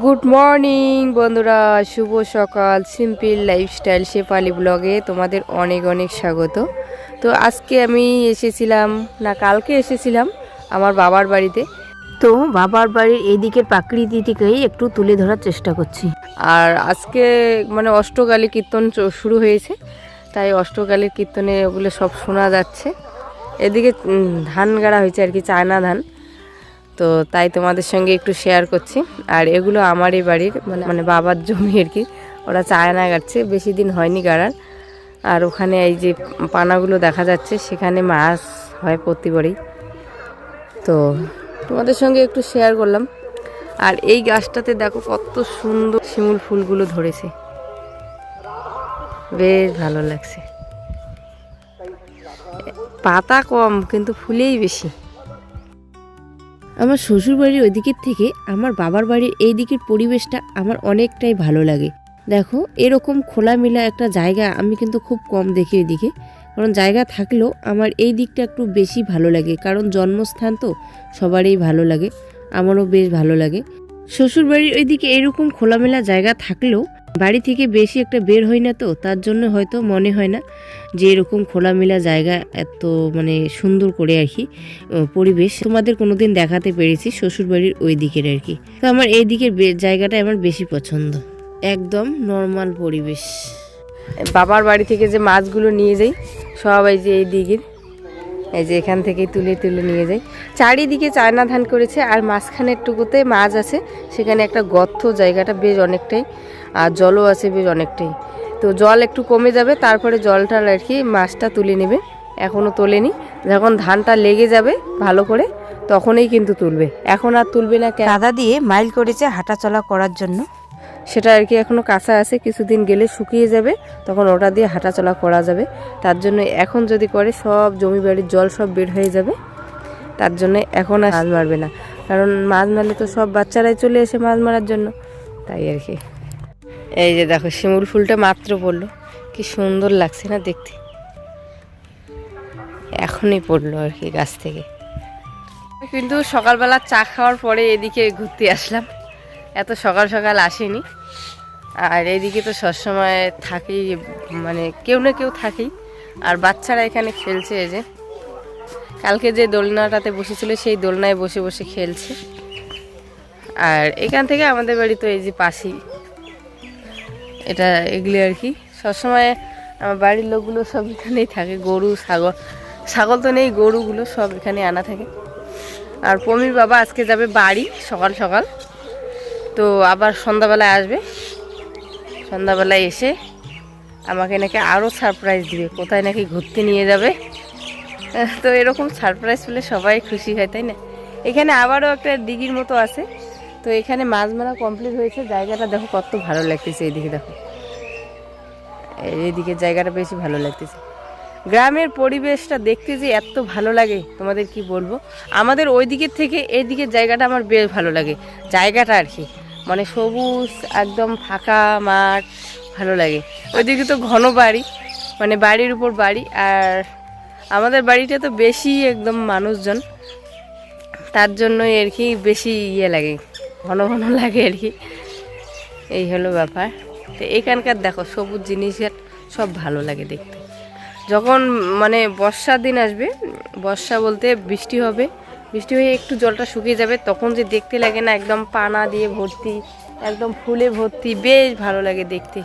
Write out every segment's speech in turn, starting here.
Good morning বন্ধুরা, শুভ সকাল। Simple lifestyle Shefali ব্লগে তোমাদের অনেক অনেক স্বাগত। তো আজকে আমি এসেছিলাম না কালকে এসেছিলাম আমার বাবার বাড়িতে। তো বাবার বাড়ির এই দিকের প্রাকৃতিকটাকেই একটু তুলে ধরার চেষ্টা করছি। আর আজকে মানে অষ্টকালী কীর্তন শুরু হয়েছে, তাই অষ্টকালীর কীর্তনে ওগুলো সব শোনা যাচ্ছে। এদিকে ধান গাড়া হয়েছে আর কি, চায়না ধান। তো তাই তোমাদের সঙ্গে একটু শেয়ার করছি। আর এগুলো আমারই বাড়ির মানে বাবার জমি আর কি, ওরা চায়না গাড়ছে, বেশি দিন হয়নি গাড়ার। আর ওখানে এই যে পানাগুলো দেখা যাচ্ছে, সেখানে মাছ হয় প্রতিবারই। তো তোমাদের সঙ্গে একটু শেয়ার করলাম। আর এই গাছটাতে দেখো কত সুন্দর শিমুল ফুলগুলো ধরেছে, বেশ ভালো লাগছে। পাতা কম কিন্তু ফুলেই বেশি। আমার শ্বশুরবাড়ির ওই দিকের থেকে আমার বাবার বাড়ির এই দিকের পরিবেশটা আমার অনেকটাই ভালো লাগে। দেখো এরকম খোলামেলা একটা জায়গা আমি কিন্তু খুব কম দেখি এদিকে, কারণ জায়গা থাকলেও আমার এই দিকটা একটু বেশি ভালো লাগে, কারণ জন্মস্থান তো সবারই ভালো লাগে, আমারও বেশ ভালো লাগে। শ্বশুরবাড়ির ওইদিকে এরকম খোলামেলা জায়গা থাকলেও বাড়ি থেকে বেশি একটা বের হই না, তো তার জন্য হয়তো মনে হয় না যে এরকম খোলামেলা জায়গা এত মানে সুন্দর করে আর কি পরিবেশ তোমাদের কোনোদিন দেখাতে পেরেছি শ্বশুরবাড়ির ওই দিকের আর কি। তো আমার এই দিকের জায়গাটা আমার বেশি পছন্দ, একদম নর্মাল পরিবেশ। বাবার বাড়ি থেকে যে মাছগুলো নিয়ে যাই সব এই যে এই দিকের, এই যে এখান থেকে তুলে তুলে নিয়ে যাই। চারিদিকে চায়না ধান করেছে, আর মাঝখানের টুকুতে মাছ আছে, সেখানে একটা গর্ত, জায়গাটা বেশ অনেকটাই, আর জলও আছে বেশ অনেকটাই। তো জল একটু কমে যাবে, তারপরে জলটা আর কি মাছটা তুলে নেবে। এখনও তোলেনি, যখন ধানটা লেগে যাবে ভালো করে তখনই কিন্তু তুলবে, এখন আর তুলবে না। কাদা দিয়ে মাইল করেছে হাঁটাচলা করার জন্য, সেটা আর কি এখনও কাঁচা আছে, কিছুদিন গেলে শুকিয়ে যাবে, তখন ওটা দিয়ে হাঁটাচলা করা যাবে। তার জন্য এখন যদি করে সব জমি বাড়ির জল সব বের হয়ে যাবে, তার জন্য এখন আর মাছ মারবে না, কারণ মাছ মারলে তো সব বাচ্চারাই চলে এসে মাছ মারার জন্য, তাই আর কি। এই যে দেখো শিমুল ফুলটা মাত্র পড়লো, কি সুন্দর লাগছে না দেখতে, এখনই পড়লো আর কি গাছ থেকে। কিন্তু সকালবেলা চা খাওয়ার পরে এদিকে ঘুরতে আসলাম, এত সকাল সকাল আসেনি। আর এইদিকে তো সবসময় থাকেই, মানে কেউ না কেউ থাকেই। আর বাচ্চারা এখানে খেলছে, এই যে কালকে যে দোলনাটাতে বসেছিল সেই দোলনায় বসে বসে খেলছে। আর এখান থেকে আমাদের বাড়ি তো এই যে পাশেই, এটা এগুলি আর কি সবসময় আমার বাড়ির লোকগুলো সব এখানেই থাকে। গরু ছাগল, ছাগল তো নেই, গরুগুলো সব এখানে আনা থাকে। আর পমির বাবা আজকে যাবে বাড়ি সকাল সকাল, তো আবার সন্ধ্যাবেলায় আসবে। সন্ধ্যাবেলায় এসে আমাকে নাকি আরও সারপ্রাইজ দিবে, কোথায় নাকি ঘুরতে নিয়ে যাবে। তো এরকম সারপ্রাইজ পেলে সবাই খুশি হয়, তাই না? এখানে আবারও একটা দিঘির মতো আছে, তো এখানে মাছ মারা কমপ্লিট হয়েছে। জায়গাটা দেখো কত ভালো লাগতেছে, এইদিকে দেখো, এইদিকে জায়গাটা বেশি ভালো লাগতেছে। গ্রামের পরিবেশটা দেখতে যে এত ভালো লাগে তোমাদের কি বলবো। আমাদের ওই দিকের থেকে এই দিকের জায়গাটা আমার বেশ ভালো লাগে, জায়গাটা আর কি, মানে সবুজ একদম ফাঁকা মাঠ, ভালো লাগে। ওইদিকে তো ঘন বাড়ি, মানে বাড়ির উপর বাড়ি, আর আমাদের বাড়িটা তো বেশি একদম মানুষজন, তার জন্যই আর কি বেশি ইয়ে লাগে, ঘন ঘন লাগে আর কি, এই হলো ব্যাপার। তো এখানকার দেখো সবুজ জিনিসের সব ভালো লাগে দেখতে। যখন মানে বর্ষার দিন আসবে, বর্ষা বলতে বৃষ্টি হবে, বৃষ্টি হয়ে একটু জলটা শুকিয়ে যাবে, তখন যে দেখতে লাগে না একদম পানা দিয়ে ভর্তি, একদম ফুলে ভর্তি, বেশ ভালো লাগে দেখতে।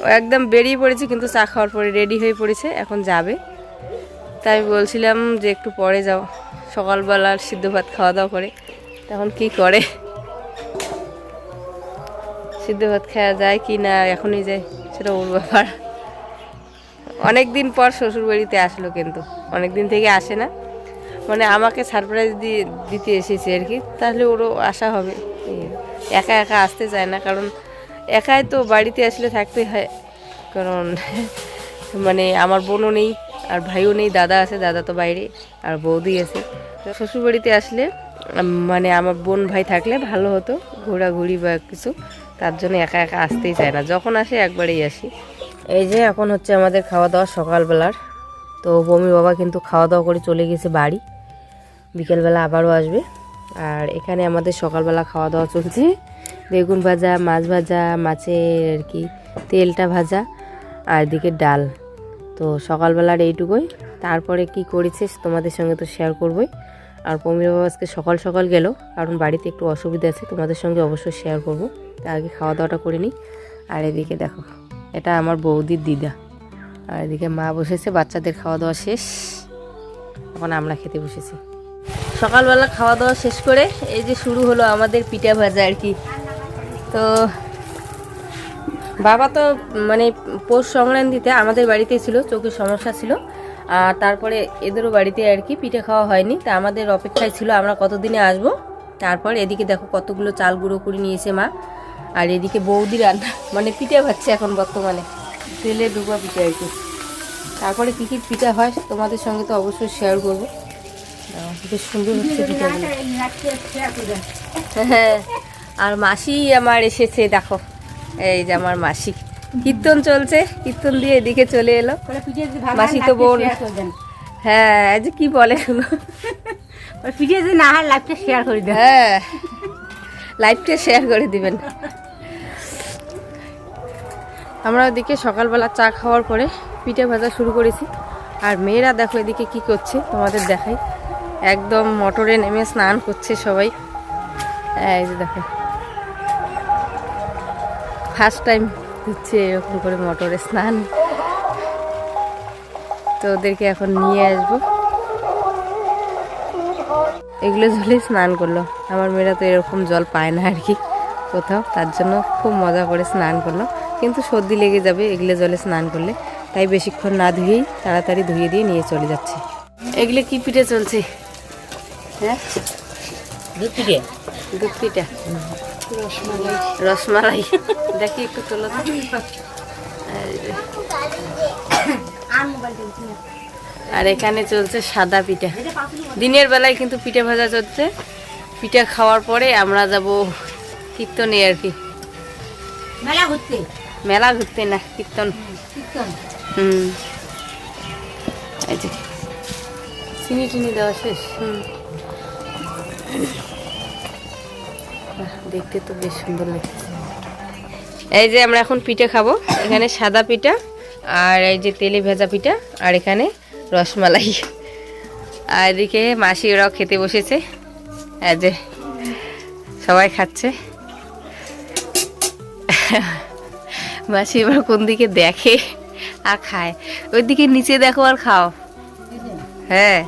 ও একদম বেরিয়ে পড়েছে, কিন্তু চা খাওয়ার পরে রেডি হয়ে পড়েছে, এখন যাবে। তাই বলছিলাম যে একটু পরে যাও, সকালবেলার সিদ্ধ ভাত খাওয়া দাওয়া করে, তখন কি করে, সিদ্ধ ভাত খাওয়া যায় কি না এখনই যায় সেটা ওর ব্যাপার। অনেক দিন পর শ্বশুরবাড়িতে আসলো, কিন্তু অনেক দিন থেকে আসে না, মানে আমাকে সারপ্রাইজ দিতে এসেছে আর কি, তাহলে ওরও আশা হবে। একা একা আসতে চায় না, কারণ একাই তো বাড়িতে আসলে থাকতেই হয়, কারণ মানে আমার বোনও নেই আর ভাইও নেই, দাদা আছে, দাদা তো বাইরে, আর বৌদি আছে। শ্বশুরবাড়িতে আসলে মানে আমার বোন ভাই থাকলে ভালো হতো, ঘোরাঘুরি বা কিছু, তার জন্য একা একা আসতেই চায় না, যখন আসে একবারেই আসি। এই যে এখন হচ্ছে আমাদের খাওয়া দাওয়া সকালবেলার। তো বমি বাবা কিন্তু খাওয়া দাওয়া করে চলে গেছে বাড়ি, বিকেলবেলা আবারও আসবে। আর এখানে আমাদের সকালবেলা খাওয়া দাওয়া চলছে, বেগুন ভাজা, মাছ ভাজা, মাছের আর কি তেলটা ভাজা, আর এদিকে ডাল। তো সকালবেলার এইটুকুই। তারপরে কি করেছে তোমাদের সঙ্গে তো শেয়ার করবই। আর পমির বাবা আজকে সকাল সকাল গেল, কারণ বাড়িতে একটু অসুবিধা আছে, তোমাদের সঙ্গে অবশ্যই শেয়ার করব। তার আগে খাওয়া দাওয়াটা করে নিই। আর এদিকে দেখো, এটা আমার বৌদির দিদা। আর এদিকে মা বসেছে, বাচ্চাদের খাওয়া দাওয়া শেষ, এখন আমরা খেতে বসেছি। সকালবেলা খাওয়া দাওয়া শেষ করে এই যে শুরু হলো আমাদের পিঠা ভাজা আর কি। তো বাবা তো মানে পৌষ সংক্রান্তিতে আমাদের বাড়িতেই ছিল, চোখের সমস্যা ছিল। আর তারপরে এদেরও বাড়িতে আর কি পিঠে খাওয়া হয়নি, তা আমাদের অপেক্ষায় ছিল আমরা কতদিনে আসব। তারপর এদিকে দেখো কতগুলো চাল গুঁড়ো করে নিয়েছে মা। আর এদিকে বৌদি রান্না মানে পিঠে ভাজছে এখন বর্তমানে, তেলে ডুবা পিঠে আর কি। তারপরে কী কী পিঠা হয় তোমাদের সঙ্গে তো অবশ্যই শেয়ার করবো। বেশ সুন্দর হচ্ছে পিঠাগুলো। হ্যাঁ, আর মাসি আমার এসেছে দেখো, এই যে আমার মাসি। কীর্তন চলছে, কীর্তন দিয়ে এদিকে চলে এলো মাসি। তো বোন, হ্যাঁ এই যে কি বলে শুনো, পিঠে যদি না হয় লাইভটা শেয়ার করে দেন। হ্যাঁ, লাইভটা শেয়ার করে দিবেন। আমরা ওদিকে সকালবেলা চা খাওয়ার পরে পিঠে ভাজা শুরু করেছি। আর মেয়েরা দেখো এদিকে কি করছে তোমাদের দেখাই। একদম মোটরে নেমে স্নান করছে সবাই। এই যে দেখো, ফার্স্ট টাইম হচ্ছে এরকম করে মোটরে স্নান। তো ওদেরকে এখন নিয়ে আসবো। এগুলো জলে স্নান করলো। আমার মেয়েরা তো এরকম জল পায় না আর কি কোথাও, তার জন্য খুব মজা করে স্নান করলো। কিন্তু সর্দি লেগে যাবে এগুলো জলে স্নান করলে, তাই বেশিক্ষণ না ধুয়েই তাড়াতাড়ি ধুয়ে দিয়ে নিয়ে চলে যাচ্ছে। এগুলো কি পিঠে চলছে? হ্যাঁ, দুধ পিঠে, দুধ পিঠা, রসমালাই। দেখি একটু তোলো। আর এখানে চলছে সাদা পিঠা। দিনের বেলায় কিন্তু পিঠে ভাজা চলছে। পিঠা খাওয়ার পরে আমরা যাব কীর্তনে আর কি। মেলা ঘুরতে, মেলা ঘুরতে না, কীর্তন। এই যে চিনি টিনি দেওয়া শেষ। দেখতে তো বেশ সুন্দর লাগছে। এই যে আমরা এখন পিঠে খাবো। এখানে সাদা পিঠা, আর এই যে তেলে ভেজা পিঠা, আর এখানে রসমালাই। আর এদিকে মাসি ওরাও খেতে বসেছে। এই যে সবাই খাচ্ছে। মাসি এবার কোন দিকে দেখে আর খায়, ওই দিকে নিচে দেখো আর খাও। হ্যাঁ,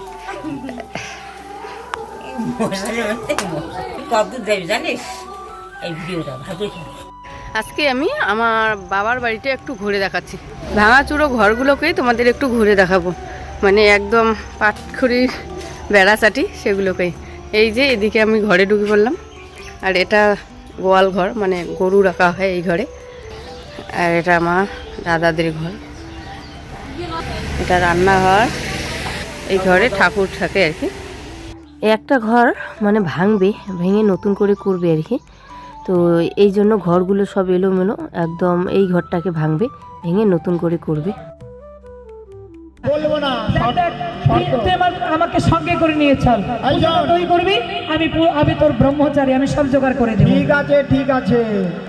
আজকে আমি আমার বাবার বাড়িতে একটু ঘুরে দেখাচ্ছি। ভাঙাচুরো ঘরগুলোকেই তোমাদের একটু ঘুরে দেখাবো, মানে একদম পাটখড়ির বেড়াচাটি সেগুলোকেই। এই যে এদিকে আমি ঘরে ঢুকে পড়লাম। আর এটা গোয়াল ঘর, মানে গরু রাখা হয় এই ঘরে। আর এটা আমার দাদাদের ঘর। এটা রান্নাঘর, এই ঘরে ঠাকুর থাকে আর কি। একটা ঘর মানে ভাঙবে, ভেঙে নতুন করে করবে আর কি। তো এই জন্য ঘরগুলো সব এলোমেলো, একদম এই ঘরটাকে ভাঙবে, ভেঙে নতুন করে করবে। বলবো না, আমাকে সঙ্গে করে নিয়ে চল, তুই করবি, আমি তোর ব্রহ্মচারী, আমি সব জোগাড় করে দেব। ঠিক আছে ঠিক আছে,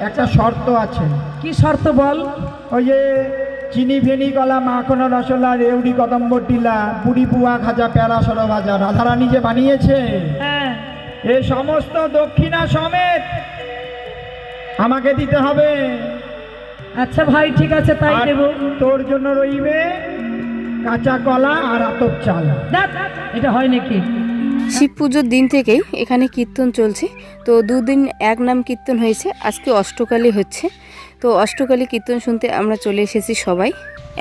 একটা শর্ত আছে। কি শর্ত বল? ওই যে চিনি ফেনি কলা মাখন রসগোল্লা রেউড়ি কদম্ব টিলা পুরি পুয়া খাজা প্যারা সরো ভাজা রাধারানী যে বানিয়েছে, হ্যাঁ, এই সমস্ত দক্ষিণা সমেত আমাকে দিতে হবে। আচ্ছা ভাই, ঠিক আছে, তাই আর দেব। তোর জন্য রইবে কাঁচা কলা আর আতপ চাল। দেখ, এটা হয় নাকি? শিব পুজোর দিন থেকেই এখানে কীর্তন চলছে। তো দুদিন এক নাম কীর্তন হয়েছে, আজকে অষ্টকালী হচ্ছে। তো অষ্টকালী কীর্তন শুনতে আমরা চলে এসেছি সবাই।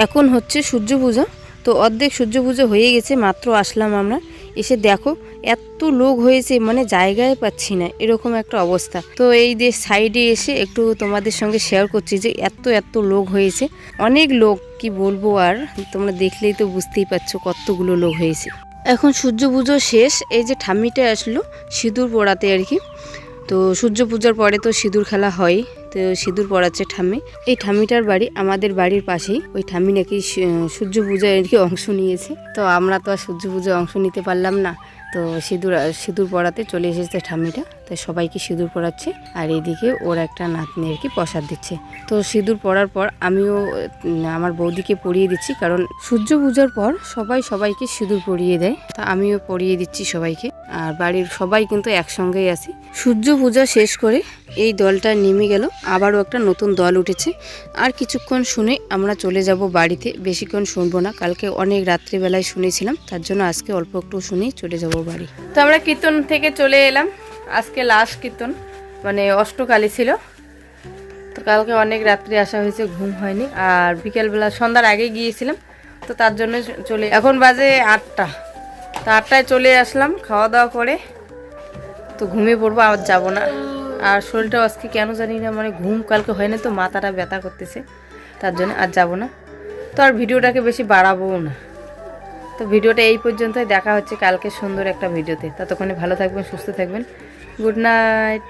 এখন হচ্ছে সূর্য পূজা, তো অর্ধেক সূর্য পুজো হয়ে গেছে, মাত্র আসলাম আমরা। এসে দেখো এত লোক হয়েছে, মানে জায়গায় পাচ্ছি না, এরকম একটা অবস্থা। তো এই যে সাইডে এসে একটু তোমাদের সঙ্গে শেয়ার করছি যে এত লোক হয়েছে, অনেক লোক, কি বলবো আর, তোমরা দেখলেই তো বুঝতেই পারছো কতগুলো লোক হয়েছে। এখন সূর্য পুজো শেষ, এই যে ঠাম্মিটা আসলো সিঁদুর পড়াতে আর কি। তো সূর্য পূজার পরে তো সিঁদুর খেলা হয়, তো সিঁদুর পড়াচ্ছে ঠাম্মি। এই ঠাম্মিটার বাড়ি আমাদের বাড়ির পাশেই। ওই ঠাম্মি নাকি সূর্য পূজায় আর কি অংশ নিয়েছে। তো আমরা তো আর সূর্য পূজায় অংশ নিতে পারলাম না, তো সিঁদুর পড়াতে চলে এসেছে ঠাম্মিটা, তাই সবাইকে সিঁদুর পড়াচ্ছে। আর এদিকে ওর একটা নাতনি আর কি প্রসাদ দিচ্ছে। তো সিঁদুর পড়ার পর আমিও আমার বৌদিকে পরিয়ে দিচ্ছি, কারণ সূর্য পূজার পর সবাইকে সিঁদুর পরিয়ে দেয়, তা আমিও পরিয়ে দিচ্ছি সবাইকে। আর বাড়ির সবাই কিন্তু একসঙ্গেই আছি। সূর্য পূজা শেষ করে এই দলটা নেমে গেল, আবারও একটা নতুন দল উঠেছে। আর কিছুক্ষণ শুনে আমরা চলে যাব বাড়িতে, বেশিক্ষণ শুনবো না, কালকে অনেক রাত্রিবেলায় শুনেছিলাম, তার জন্য আজকে অল্প একটু শুনেই চলে যাব বাড়ি। তো আমরা কীর্তন থেকে চলে এলাম, আজকে লাস্ট কীর্তন, মানে অষ্টকালী ছিল। তো কালকে অনেক রাত্রি আসা হয়েছে, ঘুম হয়নি। আর বিকেলবেলা সন্ধ্যার আগে গিয়েছিলাম, তো তার জন্য এখন বাজে 8টা। তো 8টায় চলে আসলাম খাওয়া দাওয়া করে, তো ঘুমিয়ে পড়বো, আর যাবো না। আর শরীরটা আজকে কেন জানি না, মানে ঘুম কালকে হয় না, তো মাথাটা ব্যথা করতেছে, তার জন্য আর যাবো না। তো আর ভিডিওটাকে বেশি বাড়াবোও না। তো ভিডিওটা এই পর্যন্তই, দেখা হচ্ছে কালকে সুন্দর একটা ভিডিওতে। ততক্ষণে ভালো থাকবেন, সুস্থ থাকবেন। Good night.